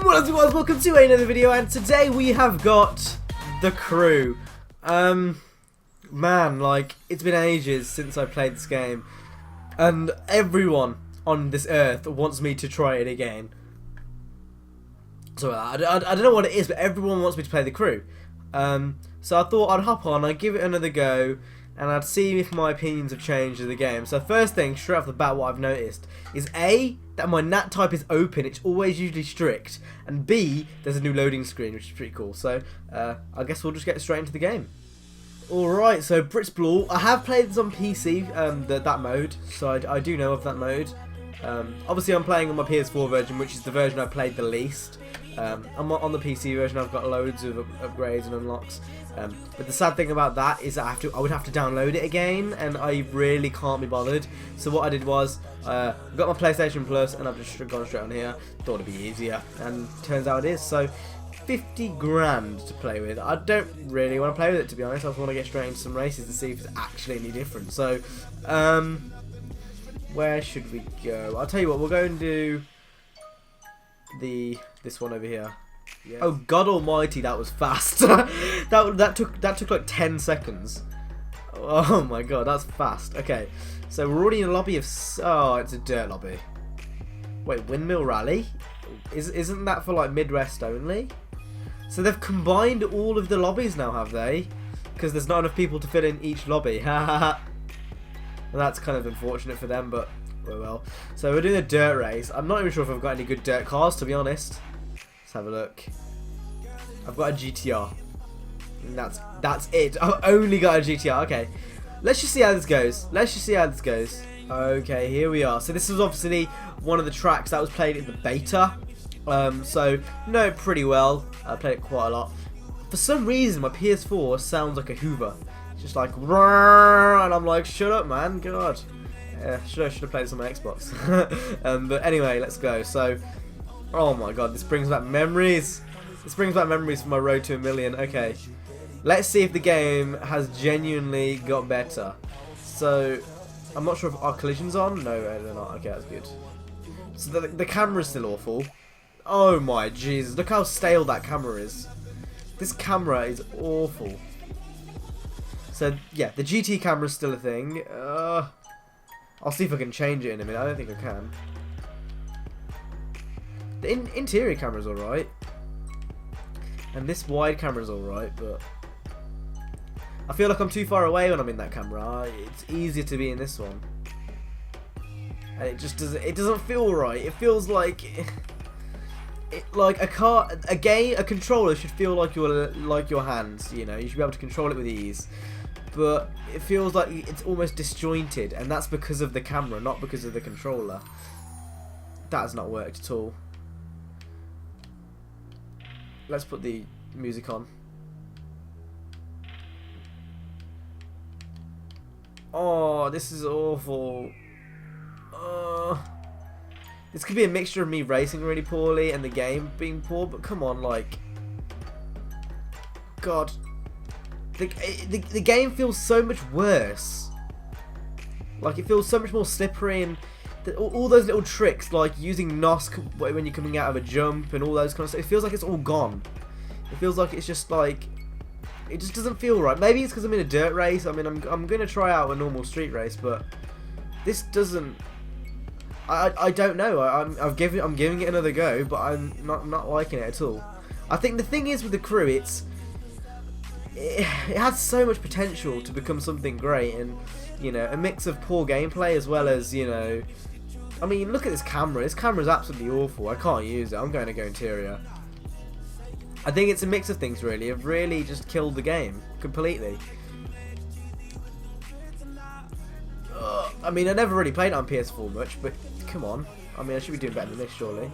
What's up guys, welcome to another video, and today we have got the crew. Man, like, it's been ages since I played this game, and everyone on this earth wants me to try it again. So I don't know what it is, but everyone wants me to play the crew. So I thought I'd hop on, I'd give it another go, and I'd see if my opinions have changed of the game. So first thing, straight off the bat, what I've noticed is A, that my nat type is open, it's always usually strict, and B, there's a new loading screen, which is pretty cool. So I guess we'll just get straight into the game. Alright, so Blitzball, I have played this on PC, that mode, so I do know of that mode. Obviously I'm playing on my PS4 version, which is the version I played the least. I'm on the PC version, I've got loads of upgrades and unlocks. But the sad thing about that is that I would have to download it again, and I really can't be bothered. So what I did was, I got my PlayStation Plus, and I've just gone straight on here. Thought it'd be easier, and turns out it is. So 50 grand to play with. I don't really want to play with it, to be honest. I just want to get straight into some races to see if it's actually any different. So, where should we go? I'll tell you what, we'll go and do this one over here. Yeah. Oh God Almighty, that was fast. that took like 10 seconds. Oh my God, that's fast. Okay, so we're already in a lobby of. Oh, it's a dirt lobby. Wait, Windmill Rally? Isn't that for like Midwest only? So they've combined all of the lobbies now, have they? Because there's not enough people to fit in each lobby. Well, that's kind of unfortunate for them, but oh well. So we're doing a dirt race. I'm not even sure if I've got any good dirt cars, to be honest. Let's have a look. I've got a GTR. And that's it. I've only got a GTR. Okay. Let's just see how this goes. Okay, here we are. So this is obviously one of the tracks that was played in the beta. So know it pretty well. I played it quite a lot. For some reason, my PS4 sounds like a Hoover. It's just like, and I'm like, shut up, man. God. Should have played this on my Xbox. But anyway, let's go. So, oh my God, this brings back memories. This brings back memories from my road to 1 million. Okay, let's see if the game has genuinely got better. So, I'm not sure if our collision's on. No, they're not. Okay, that's good. So the camera's still awful. Oh my Jesus, look how stale that camera is. This camera is awful. So yeah, the GT camera's still a thing. I'll see if I can change it in a minute. I don't think I can. The interior camera's alright. And this wide camera's alright, but I feel like I'm too far away when I'm in that camera. It's easier to be in this one. And it just doesn't feel right. It feels like like a controller should feel like your hands, you know. You should be able to control it with ease. But it feels like it's almost disjointed, and that's because of the camera, not because of the controller. That has not worked at all. Let's put the music on. Oh, this is awful. This could be a mixture of me racing really poorly and the game being poor, but come on, like, God. The game feels so much worse. Like, it feels so much more slippery, and all those little tricks, like using NOS when you're coming out of a jump and all those kind of stuff, it feels like it's all gone. It feels like it's just like, it just doesn't feel right. Maybe it's because I'm in a dirt race. I mean, I'm going to try out a normal street race, but this doesn't. I don't know. I'm giving it another go, but I'm not liking it at all. I think the thing is with the crew, it has so much potential to become something great, and you know, a mix of poor gameplay as well as, you know, I mean, look at this camera. This camera's absolutely awful. I can't use it. I'm going to go interior. I think it's a mix of things, really. I've really just killed the game completely. I mean, I never really played it on PS4 much, but come on. I mean, I should be doing better than this, surely.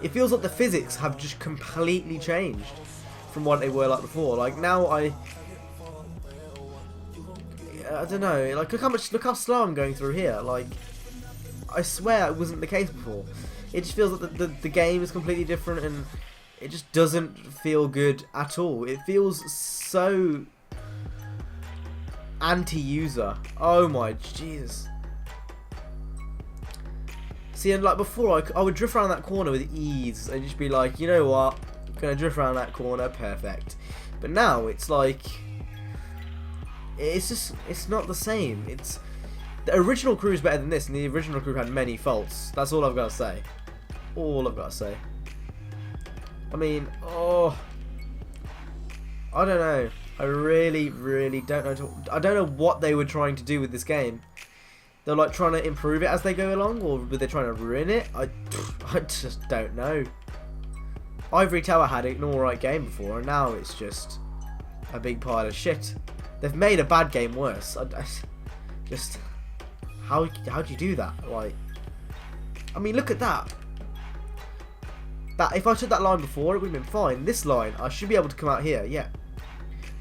It feels like the physics have just completely changed from what they were like before. Like, now I don't know. Like, look how slow I'm going through here. Like, I swear it wasn't the case before. It just feels like the game is completely different, and it just doesn't feel good at all. It feels so anti-user. Oh my Jesus. See, and like before, I would drift around that corner with ease and just be like, you know what, I'm gonna drift around that corner, perfect. But now it's like, it's not the same. It's the original crew is better than this, and the original crew had many faults. That's all I've got to say. All I've got to say. I mean, oh, I don't know. I really don't know. I don't know what they were trying to do with this game. They're like trying to improve it as they go along, or were they trying to ruin it? I just don't know. Ivory Tower had an alright game before, and now it's just a big pile of shit. They've made a bad game worse. Just how do you do that? Like, I mean, look at that. That if I took that line before, it would have been fine. This line, I should be able to come out here, yeah.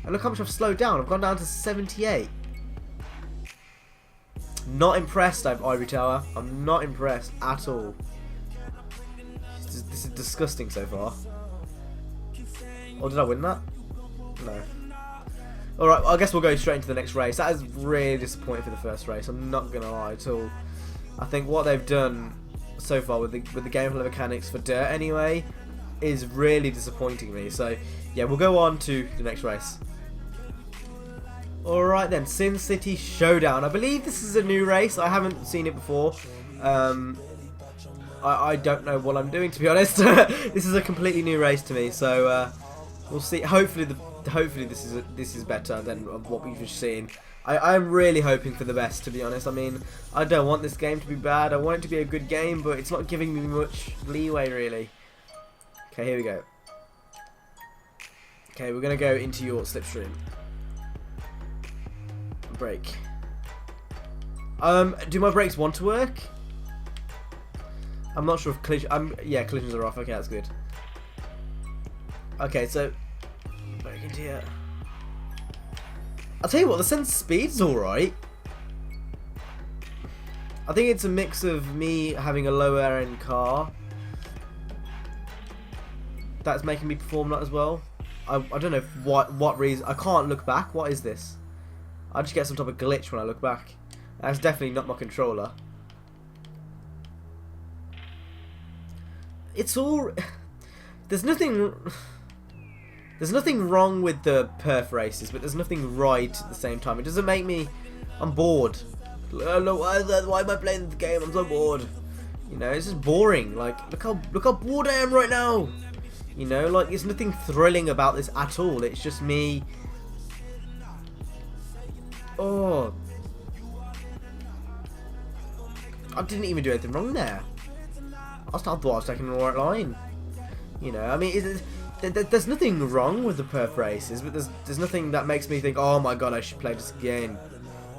And look how much I've slowed down. I've gone down to 78. Not impressed, Ivory Tower. I'm not impressed at all. This is disgusting so far. Or did I win that? No. Alright, I guess we'll go straight into the next race. That is really disappointing for the first race. I'm not going to lie at all. I think what they've done so far with the gameplay mechanics for Dirt anyway is really disappointing me. So, yeah, we'll go on to the next race. Alright then, Sin City Showdown. I believe this is a new race. I haven't seen it before. I don't know what I'm doing, to be honest. This is a completely new race to me, so we'll see. Hopefully this is better than what we've just seen. I'm really hoping for the best, to be honest. I mean, I don't want this game to be bad. I want it to be a good game, but it's not giving me much leeway, really. Okay, here we go. Okay, we're going to go into your slipstream. Brake. Do my brakes want to work? I'm not sure if collision. Yeah, collisions are off. Okay, that's good. Okay, so brake into here. I'll tell you what, the sense of speed's all right. I think it's a mix of me having a lower end car that's making me perform that as well. I don't know what reason. I can't look back. What is this? I just get some type of glitch when I look back. That's definitely not my controller. It's all. There's nothing wrong with the perf races, but there's nothing right at the same time. It doesn't make me. I'm bored. Why am I playing the game? I'm so bored. You know, it's just boring. Like, look how bored I am right now. You know, like, there's nothing thrilling about this at all. It's just me. Oh, I didn't even do anything wrong there. I thought I was taking the right line. You know, I mean, there's nothing wrong with the perf races, but there's nothing that makes me think, oh my god, I should play this again.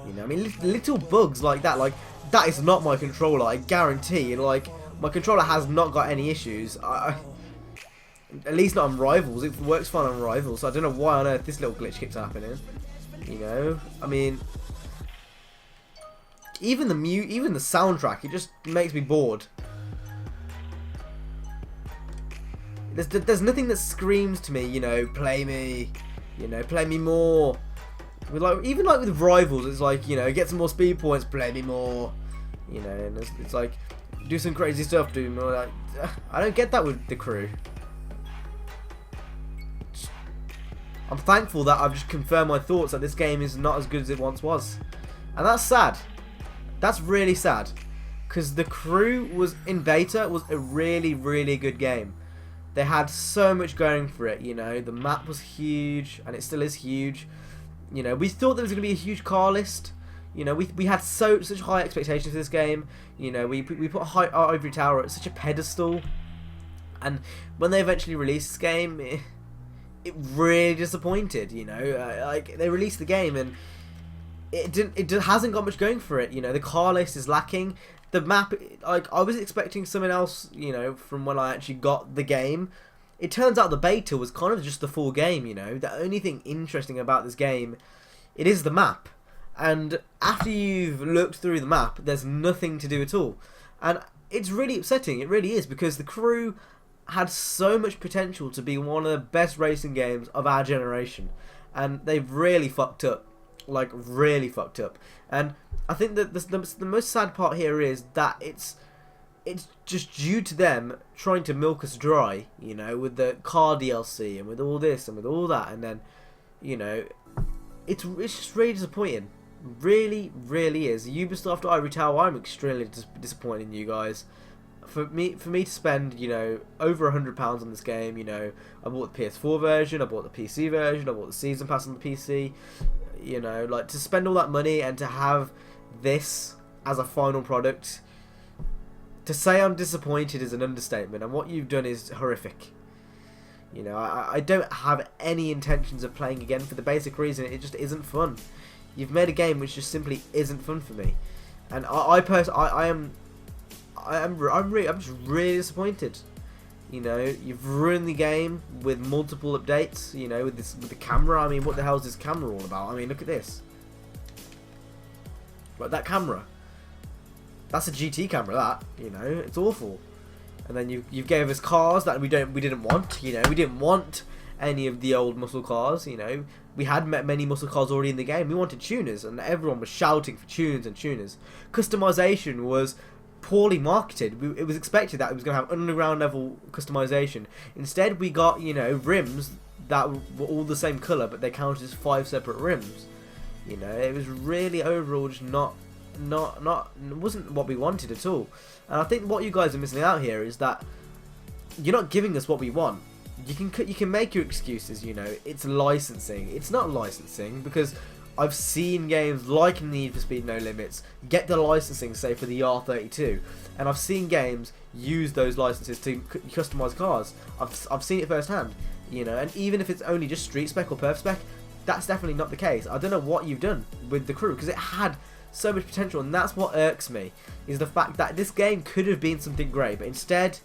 You know, I mean, little bugs like that is not my controller. I guarantee. Like, my controller has not got any issues. At least not on Rivals. It works fine on Rivals. So I don't know why on earth this little glitch keeps happening. You know, I mean, even the soundtrack, it just makes me bored. There's nothing that screams to me, you know, play me, you know, play me more. Even with Rivals, it's like, you know, get some more speed points, play me more, you know, and it's like, do some crazy stuff, do more. Like, I don't get that with the crew. I'm thankful that I've just confirmed my thoughts that this game is not as good as it once was. And that's sad. That's really sad. Because the crew was in beta was a really, really good game. They had so much going for it, you know. The map was huge, and it still is huge. You know, we thought there was going to be a huge car list. You know, we had such high expectations for this game. You know, we put our Ivory Tower at such a pedestal. And when they eventually released this game, it really disappointed, you know. Like, they released the game and it hasn't got much going for it, you know. The car list is lacking. The map, like, I was expecting something else, you know, from when I actually got the game. It turns out the beta was kind of just the full game, you know. The only thing interesting about this game, it is the map. And after you've looked through the map, there's nothing to do at all. And it's really upsetting, it really is, because the crew had so much potential to be one of the best racing games of our generation. And they've really fucked up. Like, really fucked up. And I think that the most sad part here is that it's just due to them trying to milk us dry, you know, with the car DLC and with all this and with all that, and then, you know, it's just really disappointing. Really, really is. Ubisoft Ivory Tower, I'm extremely disappointed in you guys. For me to spend, you know, over £100 on this game, you know, I bought the PS4 version, I bought the PC version, I bought the Season Pass on the PC, you know, like, to spend all that money and to have this as a final product, to say I'm disappointed is an understatement, and what you've done is horrific. You know, I don't have any intentions of playing again for the basic reason it just isn't fun. You've made a game which just simply isn't fun for me, and I'm just really disappointed. You know, you've ruined the game with multiple updates. You know, with the camera. I mean, what the hell is this camera all about? I mean, look at this. Like, that camera. That's a GT camera. That, you know, it's awful. And then you gave us cars that we didn't want. You know, we didn't want any of the old muscle cars. You know, we had many muscle cars already in the game. We wanted tuners, and everyone was shouting for tunes and tuners. Customization was poorly marketed. It was expected that it was going to have underground level customization. Instead, we got, you know, rims that were all the same color, but they counted as 5 separate rims. You know, it was really overall just not it wasn't what we wanted at all. And I think what you guys are missing out here is that you're not giving us what we want. You can make your excuses, you know, it's licensing. It's not licensing, because I've seen games like Need for Speed No Limits get the licensing, say, for the R32, and I've seen games use those licenses to customize cars. I've seen it firsthand, you know, and even if it's only just street spec or perf spec, that's definitely not the case. I don't know what you've done with the crew, because it had so much potential, and that's what irks me, is the fact that this game could have been something great, but instead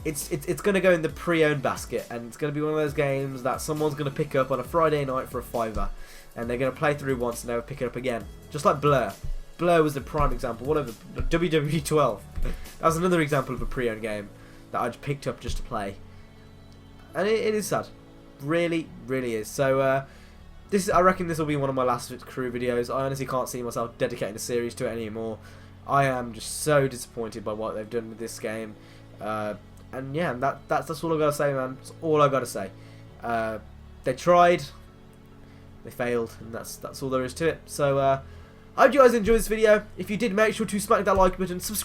it's going to go in the pre-owned basket, and it's going to be one of those games that someone's going to pick up on a Friday night for a £5, and they're going to play through once and never pick it up again. Just like Blur. Blur was the prime example. Whatever. WWE 12. That was another example of a pre-owned game that I picked up just to play. And it is sad. Really, really is. So, I reckon this will be one of my last crew videos. I honestly can't see myself dedicating a series to it anymore. I am just so disappointed by what they've done with this game. And yeah, that's all I gotta say, man. That's all I gotta say. They tried, they failed, and that's all there is to it. So I hope you guys enjoyed this video. If you did, make sure to smack that like button, subscribe.